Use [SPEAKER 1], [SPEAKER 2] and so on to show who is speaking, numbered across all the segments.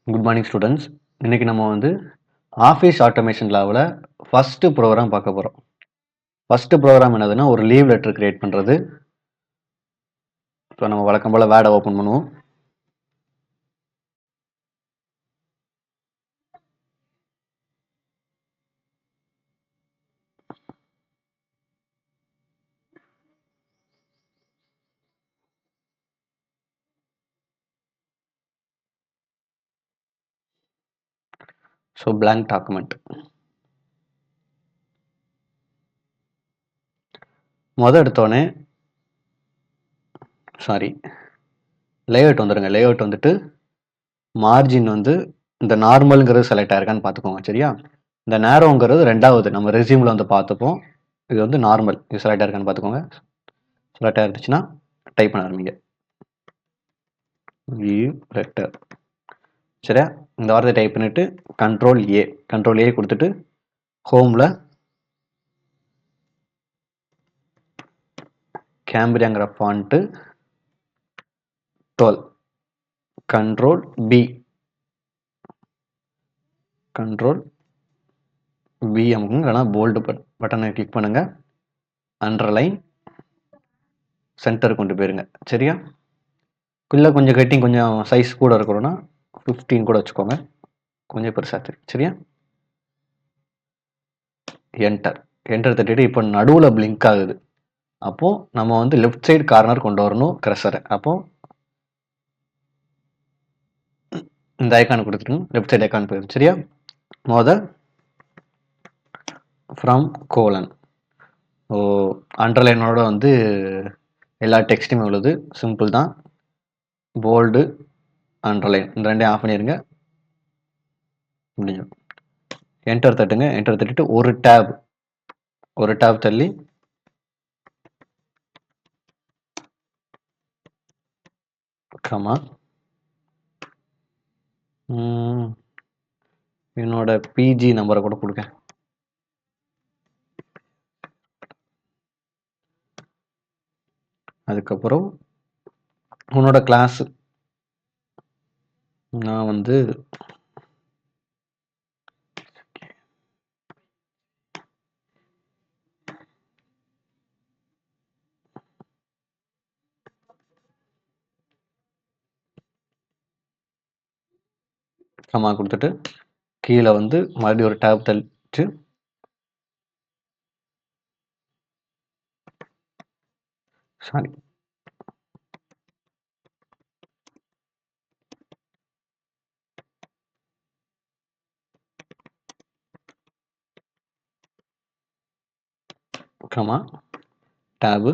[SPEAKER 1] Good morning students. இன்னைக்கு நம்ம வந்து ஆஃபீஸ் ஆட்டோமேஷன் லேவில் ஃபஸ்ட்டு ப்ரோக்ராம் பார்க்க போகிறோம். ஃபஸ்ட்டு ப்ரோக்ராம் என்னதுன்னா ஒரு லீவ் லெட்டர் கிரியேட் பண்ணுறது. ஸோ நம்ம வழக்கம் போல் வேர்டை ஓப்பன் பண்ணுவோம். So blank document. எடுத்தோடனே லேஅவுட் வந்துடுங்க. லேஅவுட் வந்துட்டு மார்ஜின் வந்து இந்த நார்மலுங்கிறது செலக்ட் ஆயிருக்கான்னு பார்த்துக்கோங்க. சரியா? இந்த நேரோங்கிறது ரெண்டாவது நம்ம ரெசியூமில் வந்து பார்த்துப்போம். இது வந்து நார்மல், இது செலக்ட் ஆயிருக்கான்னு பார்த்துக்கோங்க. செலக்ட் ஆயிருந்துச்சுன்னா டைப் பண்ண ஆரம்பிங்க. Leave letter. சரியா? இந்த வார்த்தை டைப் பண்ணிவிட்டு கண்ட்ரோல் ஏ கொடுத்துட்டு ஹோமில் கேம்பிரியாங்கிற ஃபாண்ட்டு 12, கண்ட்ரோல் பி அமுக்குங்க, இல்லைனா போல்டு பட்டனை கிளிக் பண்ணுங்க. அண்டர்லைன் சென்டர் கொண்டு போயிருங்க. சரியா? கொஞ்சம் ஹெட்டிங் கொஞ்சம் சைஸ் கூட இருக்கணும்னா 15 கூட வச்சுக்கோங்க, கொஞ்சம் பெருசாக தெரியும். சரியா? என்டர் தட்டிட்டு இப்போ நடுவில் பிளிங்க் ஆகுது. அப்போது நம்ம வந்து லெஃப்ட் சைடு கார்னர் கொண்டு வரணும் கர்சரை. அப்போது இந்த ஐக்கான் கொடுத்துருங்க, லெஃப்ட் சைடு ஐக்கான் போயிடும். சரியா? From colon. அண்டர்லைனோட வந்து எல்லா டெக்ஸ்ட்டுமே உள்ளது. சிம்பிள் தான். போல்டு, அண்டர்லைன் இந்த ரெண்டையும் ஆஃப் பண்ணிடுங்க. முடியும். என்டர் தட்டுங்க. என்டர் தட்டிட்டு ஒரு டேப் தள்ளி கமா என்னோட பிஜி நம்பரை கூட கொடுங்க. அதுக்கப்புறம் உன்னோட கிளாஸ் நான் வந்து கமா கொடுத்துட்டு கீழே வந்து மறுபடியும் ஒரு டேப் தள்ளிட்டு கமா டேபு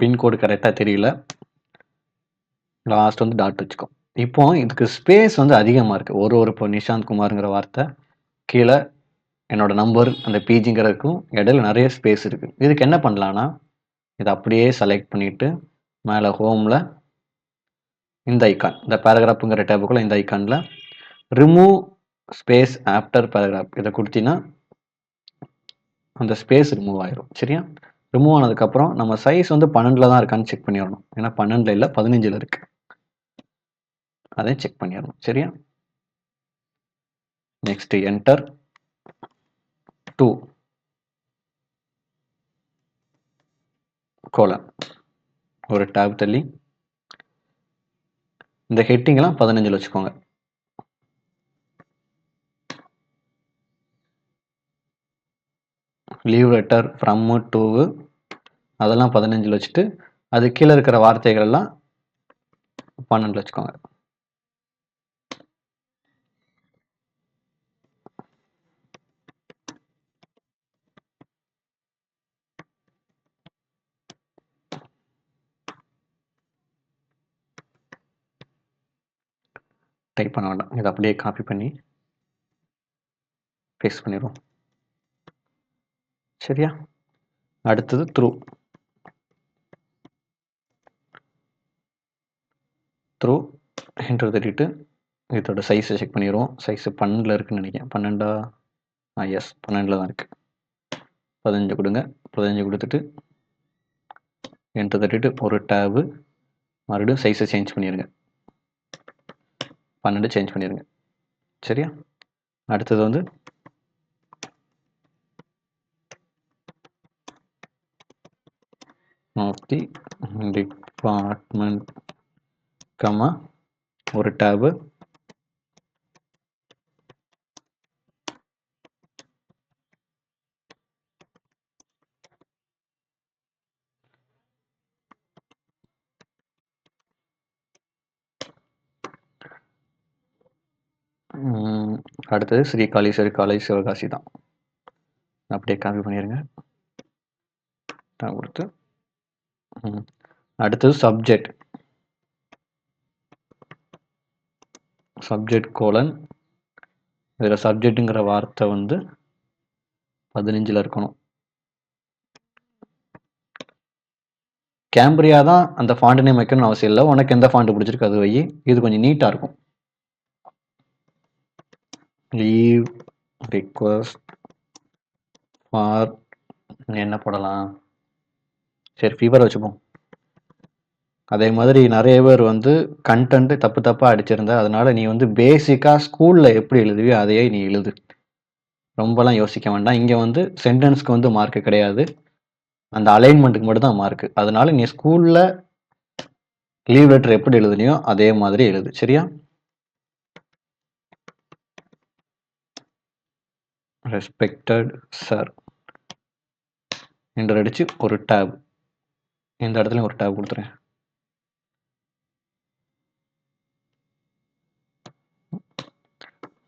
[SPEAKER 1] பின்கோடு கரெக்டாக தெரியல, லாஸ்ட் வந்து டாட் வச்சுக்கோ. இப்போ இதுக்கு ஸ்பேஸ் வந்து அதிகமாக இருக்குது. ஒரு இப்போ நிஷாந்த் குமாருங்கிற வார்த்தை கீழே என்னோட நம்பர் அந்த பிஜிங்கிறதுக்கும் இடையில நிறைய ஸ்பேஸ் இருக்குது. இதுக்கு என்ன பண்ணலான்னா இதை அப்படியே செலக்ட் பண்ணிவிட்டு மேலே ஹோமில் இந்த ஐக்கான், இந்த பேராகிராஃபுங்கிற டேபுக்குள்ள இந்த ஐக்கானில் ரிமூவ் ஸ்பேஸ் ஆஃப்டர் பேராகிராஃப் இதை கொடுத்தீங்கன்னா அந்த ஸ்பேஸ் ரிமூவ் ஆயிரும். சரியா? ரிமூவ் ஆனதுக்கப்புறம் நம்ம சைஸ் வந்து 12 தான் இருக்கான்னு செக் பண்ணிடணும். ஏன்னா 12 இல்லை 15 இருக்கு, அதையும் செக் பண்ணிடணும். சரியா? நெக்ஸ்ட் என்டர் 2 கோலன் ஒரு டேப் தள்ளி இந்த ஹெட்டிங்லாம் 15 வச்சுக்கோங்க. லீவ் லெட்டர் ஃப்ரம் டு அதெல்லாம் 15 வச்சுட்டு அது கீழே இருக்கிற வார்த்தைகள் எல்லாம் 12 வச்சுக்கோங்க. டைப் பண்ண வேண்டாம், இதை அப்படியே காப்பி பண்ணி பேஸ்ட் பண்ணிடுவோம். சரியா? அடுத்தது த்ரூ. த்ரூ என்டர் தட்டிட்டு இதோட சைஸை செக் பண்ணிடுவோம். சைஸு 12 இருக்குன்னு நினைக்கிறேன். 12ஆ? எஸ் 12 தான் இருக்குது. 15 கொடுங்க. 15 கொடுத்துட்டு என்டர் தட்டிட்டு ஒரு டேபு மறுபடியும் சைஸை சேஞ்ச் பண்ணிடுங்க. 12 சேஞ்ச் பண்ணிடுங்க. சரியா? அடுத்தது வந்து ஆஃப் தி டிபார்ட்மெண்ட் கமா ஒரு டேபு அடுத்தது ஸ்ரீ காளீஸ்வரி காலேஜ் சிவகாசி தான். அப்படியே காப்பி பண்ணிடுங்க. கொடுத்து அடுத்தது சப்ஜெக்ட் கோலன். இதில் சப்ஜெக்ட்டுங்கிற வார்த்தை வந்து 15 இருக்கணும். கேம்பிரியா தான் அந்த ஃபாண்ட் நேம் வைக்கணும்னு அவசியம் இல்லை. உனக்கு எந்த ஃபாண்ட் பிடிச்சிருக்கு அது வை. இது கொஞ்சம் நீட்டாக இருக்கும். லீவ் ரிக்வஸ்ட் ஃபார் என்ன போடலாம்? சரி ஃபீவர் வச்சுப்போம். அதே மாதிரி நிறைய பேர் வந்து கண்டென்ட் தப்பு தப்பாக அடிச்சிருந்தா, அதனால நீ வந்து பேசிக்காக ஸ்கூலில் எப்படி எழுதுவியோ அதையே நீ எழுது. ரொம்பலாம் யோசிக்க வேண்டாம். இங்கே வந்து சென்டென்ஸ்க்கு வந்து மார்க்கு கிடையாது. அந்த அலைன்மெண்ட்டுக்கு மட்டும் தான் மார்க்கு. அதனால நீ ஸ்கூலில் லீவ் லெட்டர் எப்படி எழுதுனியோ அதே மாதிரி எழுது. சரியா? ரெஸ்பெக்டட் சார் என்டர் அடிச்சு ஒரு டேப். இந்த இடத்துல ஒரு டேப் கொடுத்துறேன்.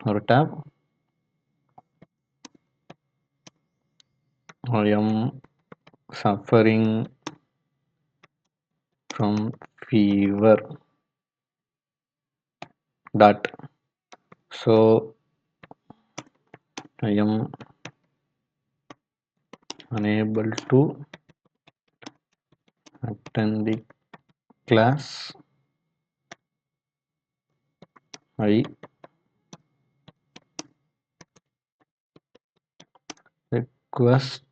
[SPEAKER 1] ஒரு tape. I am suffering from fever. That. So I am unable to attend the class. I request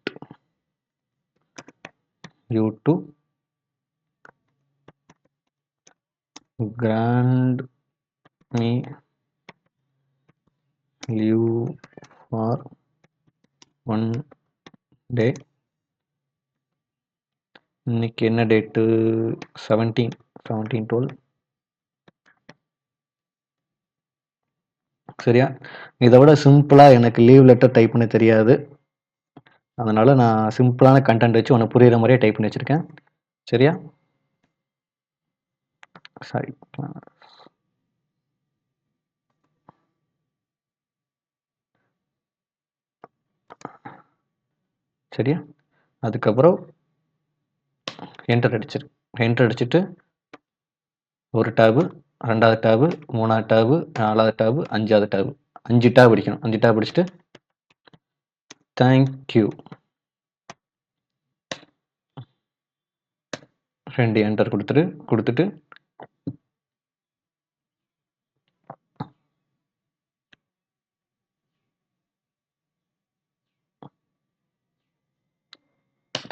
[SPEAKER 1] you to grant me leave for 1 day. இன்னைக்கு என்ன டேட்டு? 17/12. சரியா? இதை விட சிம்பிளாக எனக்கு லீவ் லெட்டர் டைப் பண்ண தெரியாது. அதனால நான் சிம்பிளான கண்டென்ட் வச்சு உனக்கு புரியுற மாதிரியே டைப் பண்ணி வச்சிருக்கேன். சரியா? சாரி. சரியா? அதுக்கப்புறம் என்டர் அடிச்சுட்டு ஒரு டேபு, 2வது டேபு, 3வது டேபு, 4வது டேபு, 5வது டேபு. 5 டேப் அடிக்கணும். 5 டேப் அடிச்சுட்டு தேங்க்யூ 2 என்டர் கொடுத்துட்டு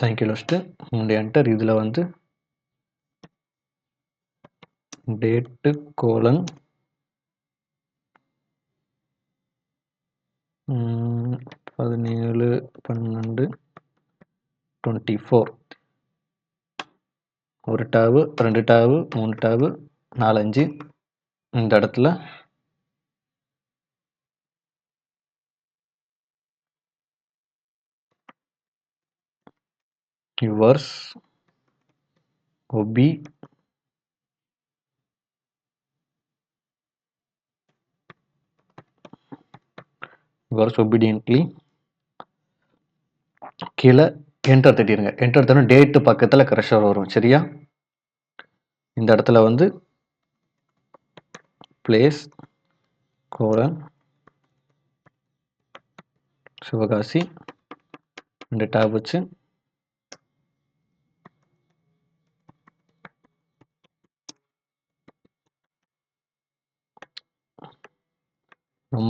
[SPEAKER 1] தேங்க்யூ வச்சுட்டு 3 என்டர். இதில் வந்து டேட்டு கோலன் 17/12/24. ஒரு டேபு, 2 டேபு, 3 டேபு, 4, 5. இந்த இடத்துல யுவர்ஸ் ஒபி யுவர்ஸ் ஒபீடியன்ட்லி கீழே என்டர் தட்டிடுங்க. என்டர் தட்டினா டேட்டு பக்கத்தில் கரெக்டாக வரும். சரியா? இந்த இடத்துல வந்து பிளேஸ் கோலன் சிவகாசி 2 டேப் வச்சு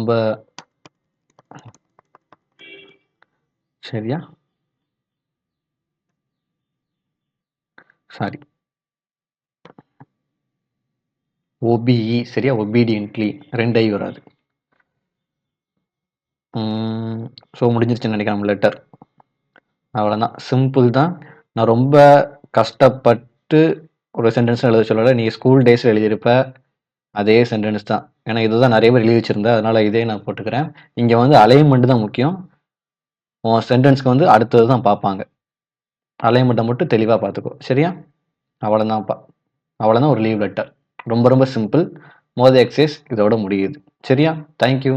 [SPEAKER 1] ரொம்ப சரியா? சாரி. OBE சரியா? ஒபீடியன்ட்லி 2 ஐ வராது. ஸோ முடிஞ்சிருச்சுன்னு நினைக்கிறேன் நம்ம லெட்டர். அவ்வளோதான். சிம்பிள் தான். நான் ரொம்ப கஷ்டப்பட்டு ஒரு சென்டென்ஸ் எழுத சொல்லல. நீ ஸ்கூல் டேஸ்ல எழுதியிருப்ப. அதே சென்டென்ஸ் தான். ஏன்னா இதுதான் நிறைய பேர் எழுதி வச்சிருந்தேன். அதனால இதே நான் போட்டுக்கிறேன். இங்க வந்து அலைன்மெண்ட் தான் முக்கியம். உன் சென்டென்ஸ்க்கு வந்து அடுத்தது தான் பார்ப்பாங்க. அலைன்மெண்ட்டை மட்டும் தெளிவா பார்த்துக்கோ. சரியா? அவ்வளோதான்ப்பா. அவ்வளோதான் ஒரு லீவ் லெட்டர். ரொம்ப ரொம்ப சிம்பிள். மோத எக்ஸசைஸ் இதோட முடியுது. சரியா? Thank you.